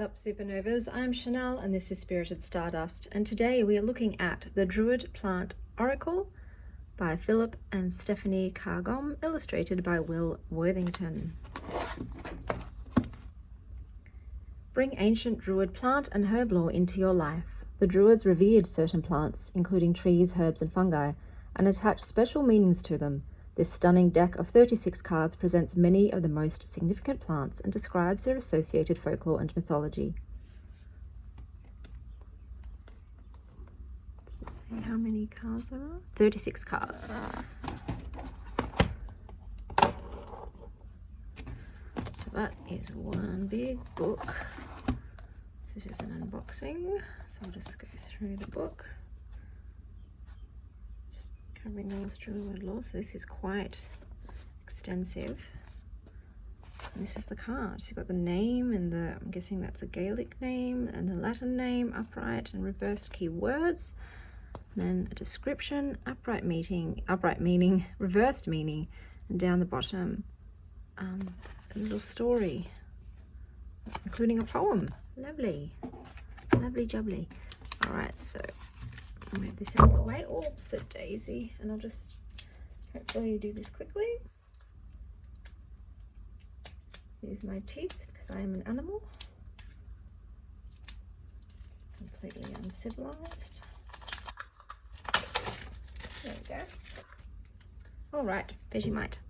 Sup Supernovas, I'm Chanel and this is Spirited Stardust, and today we are looking at the Druid Plant Oracle by Philip and Stephanie Carr-Gomm, illustrated by Will Worthington. Bring ancient Druid plant and herb lore into your life. The Druids revered certain plants, including trees, herbs and fungi, and attached special meanings to them. This stunning deck of 36 cards presents many of the most significant plants and describes their associated folklore and mythology. Does it say how many cards there are? 36 cards. So that is one big book. This is an unboxing, so I'll just go through the book. Covering all Druid lore, so this is quite extensive. And this is the card. So you've got the name and the, I'm guessing that's a Gaelic name, and the Latin name, upright and reversed keywords. And then a description, upright meaning, reversed meaning, and down the bottom, a little story, including a poem. Lovely, lovely jubbly. All right, so I'll move this out of the way. Oops, a daisy. And I'll just hopefully do this quickly. Use my teeth because I am an animal. Completely uncivilized. There we go. All right, Vegemite.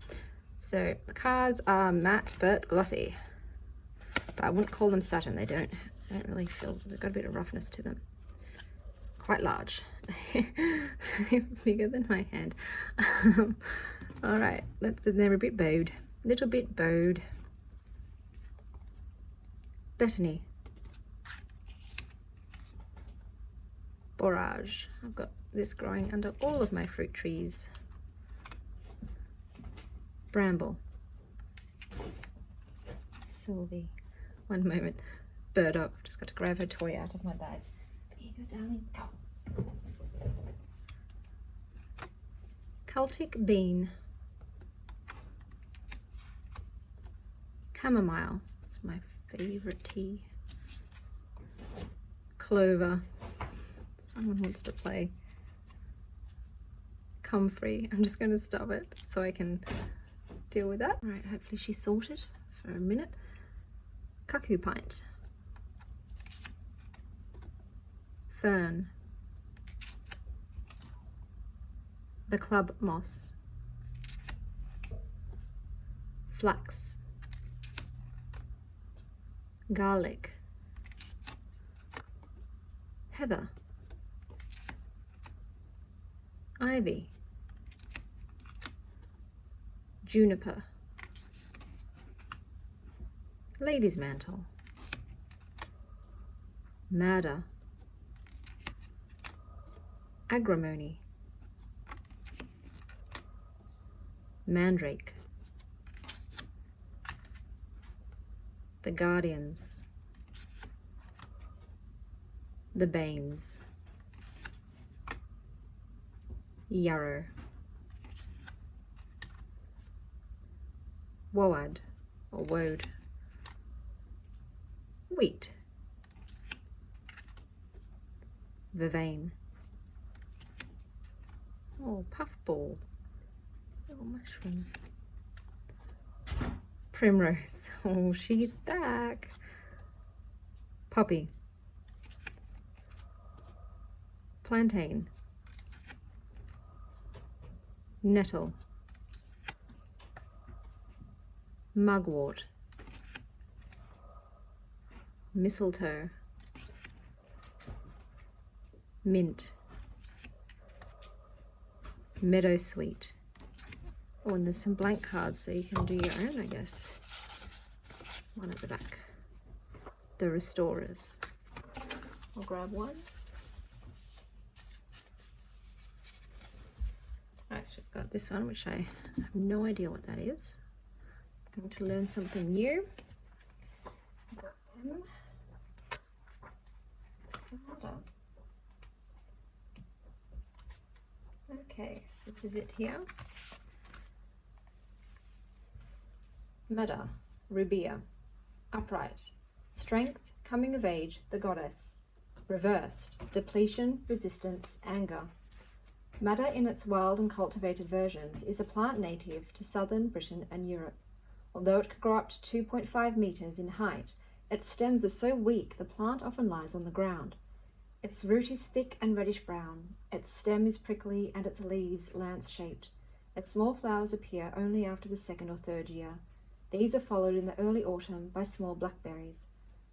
So the cards are matte but glossy. But I wouldn't call them satin. They don't really feel, they've got a bit of roughness to them. Quite large. It's bigger than my hand. All right, they're a bit bowed, little bit bowed. Bethany, borage. I've got this growing under all of my fruit trees. Bramble, Sylvie. One moment, burdock. I've just got to grab her toy out of my bag. Here you go, darling. Go. Celtic bean, chamomile, it's my favorite tea. Clover, someone wants to play. Comfrey, I'm just going to stop it so I can deal with that. All right, hopefully she's sorted for a minute. Cuckoo pint, fern, the club moss, flax, garlic, heather, ivy, juniper, lady's mantle, madder, agrimony, mandrake, the guardians, the banes, yarrow, woad or woad, wheat, vervain, oh, puffball, little mushrooms, primrose, oh, she's back, poppy, plantain, nettle, mugwort, mistletoe, mint, meadowsweet. Oh, and there's some blank cards so you can do your own, I guess. One at the back. The restorers. I'll grab one. Alright, so we've got this one, which I have no idea what that is. I'm going to learn something new. I've got them. Okay, so this is it here. Madder, rubia, upright, strength, coming of age, the goddess. Reversed, depletion, resistance, anger. Madder in its wild and cultivated versions is a plant native to southern Britain and Europe. Although it can grow up to 2.5 meters in height, its stems are so weak the plant often lies on the ground. Its root is thick and reddish-brown, its stem is prickly and its leaves lance-shaped. Its small flowers appear only after the 2nd or 3rd year. These are followed in the early autumn by small blackberries.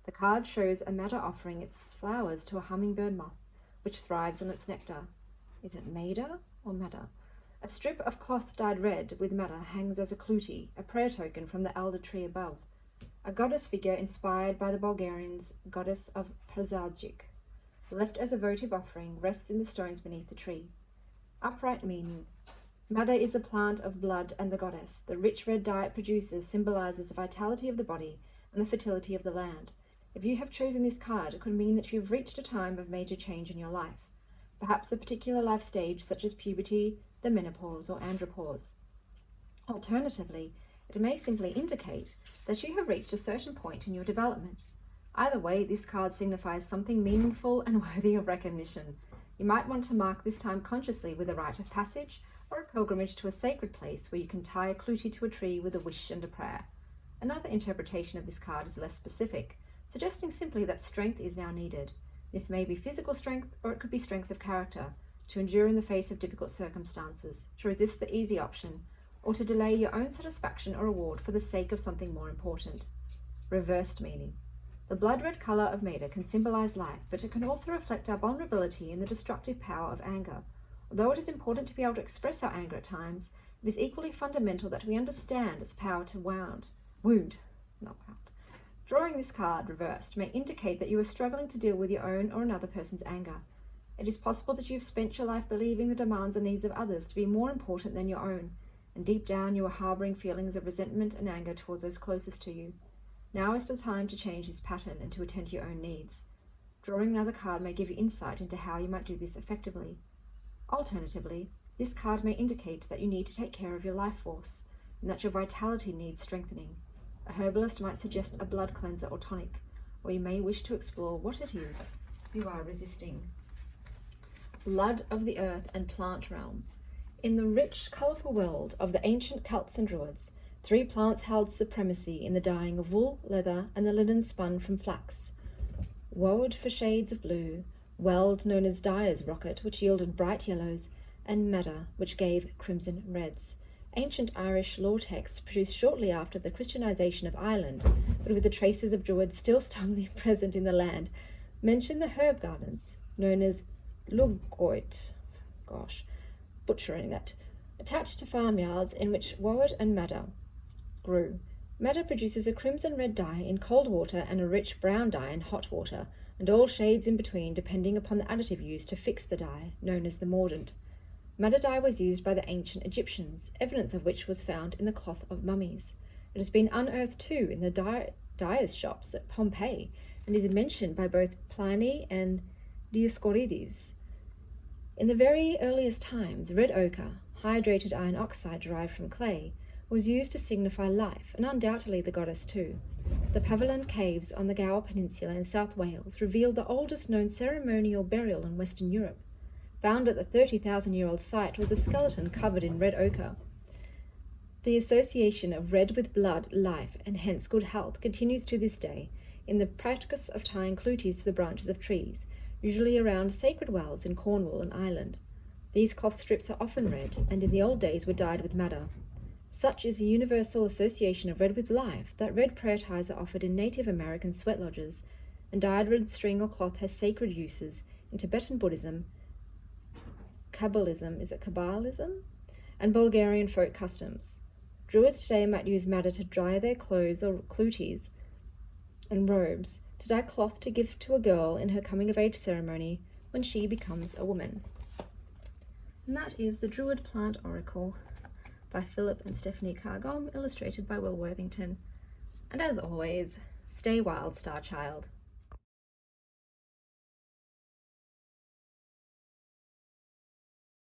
The card shows a madder offering its flowers to a hummingbird moth, which thrives on its nectar. Is it madder or madder? A strip of cloth dyed red with madder hangs as a kluti, a prayer token from the elder tree above. A goddess figure inspired by the Bulgarians' goddess of Przajic, left as a votive offering, rests in the stones beneath the tree. Upright meaning. Madder is a plant of blood and the goddess. The rich red dye it produces symbolizes the vitality of the body and the fertility of the land. If you have chosen this card, it could mean that you have reached a time of major change in your life, perhaps a particular life stage such as puberty, the menopause, or andropause. Alternatively, it may simply indicate that you have reached a certain point in your development. Either way, this card signifies something meaningful and worthy of recognition. You might want to mark this time consciously with a rite of passage or a pilgrimage to a sacred place where you can tie a kluti to a tree with a wish and a prayer. Another interpretation of this card is less specific, suggesting simply that strength is now needed. This may be physical strength, or it could be strength of character, to endure in the face of difficult circumstances, to resist the easy option, or to delay your own satisfaction or reward for the sake of something more important. Reversed meaning. The blood red colour of madder can symbolize life, but it can also reflect our vulnerability and the destructive power of anger. Although it is important to be able to express our anger at times, it is equally fundamental that we understand its power to wound. Drawing this card reversed may indicate that you are struggling to deal with your own or another person's anger. It is possible that you have spent your life believing the demands and needs of others to be more important than your own, and deep down you are harboring feelings of resentment and anger towards those closest to you. Now is the time to change this pattern and to attend to your own needs. Drawing another card may give you insight into how you might do this effectively. Alternatively, this card may indicate that you need to take care of your life force, and that your vitality needs strengthening. A herbalist might suggest a blood cleanser or tonic, or you may wish to explore what it is you are resisting. Blood of the earth and plant realm. In the rich, colourful world of the ancient Celts and Druids, 3 plants held supremacy in the dyeing of wool, leather, and the linen spun from flax. Woad for shades of blue, weld known as dyer's rocket, which yielded bright yellows, and madder, which gave crimson reds. Ancient Irish law texts produced shortly after the Christianization of Ireland, but with the traces of Druids still strongly present in the land, mention the herb gardens, known as luggoit, butchering that, attached to farmyards in which woad and madder grew. Madder produces a crimson red dye in cold water and a rich brown dye in hot water, and all shades in between depending upon the additive used to fix the dye, known as the mordant. Madder dye was used by the ancient Egyptians, evidence of which was found in the cloth of mummies. It has been unearthed too in the dyers' shops at Pompeii, and is mentioned by both Pliny and Dioscorides. In the very earliest times, red ochre, hydrated iron oxide derived from clay, was used to signify life, and undoubtedly the goddess too. The Paviland Caves on the Gower Peninsula in South Wales revealed the oldest known ceremonial burial in Western Europe. Found at the 30,000-year-old site was a skeleton covered in red ochre. The association of red with blood, life, and hence good health continues to this day in the practice of tying klutis to the branches of trees, usually around sacred wells in Cornwall and Ireland. These cloth strips are often red, and in the old days were dyed with madder. Such is the universal association of red with life that red prayer ties are offered in Native American sweat lodges, and dyed red string or cloth has sacred uses in Tibetan Buddhism, Kabbalism, and Bulgarian folk customs. Druids today might use madder to dye their clothes or klutis and robes, to dye cloth to give to a girl in her coming-of-age ceremony when she becomes a woman. And that is the Druid Plant Oracle by Philip and Stephanie Carr-Gomm, illustrated by Will Worthington. And as always, stay wild, star child.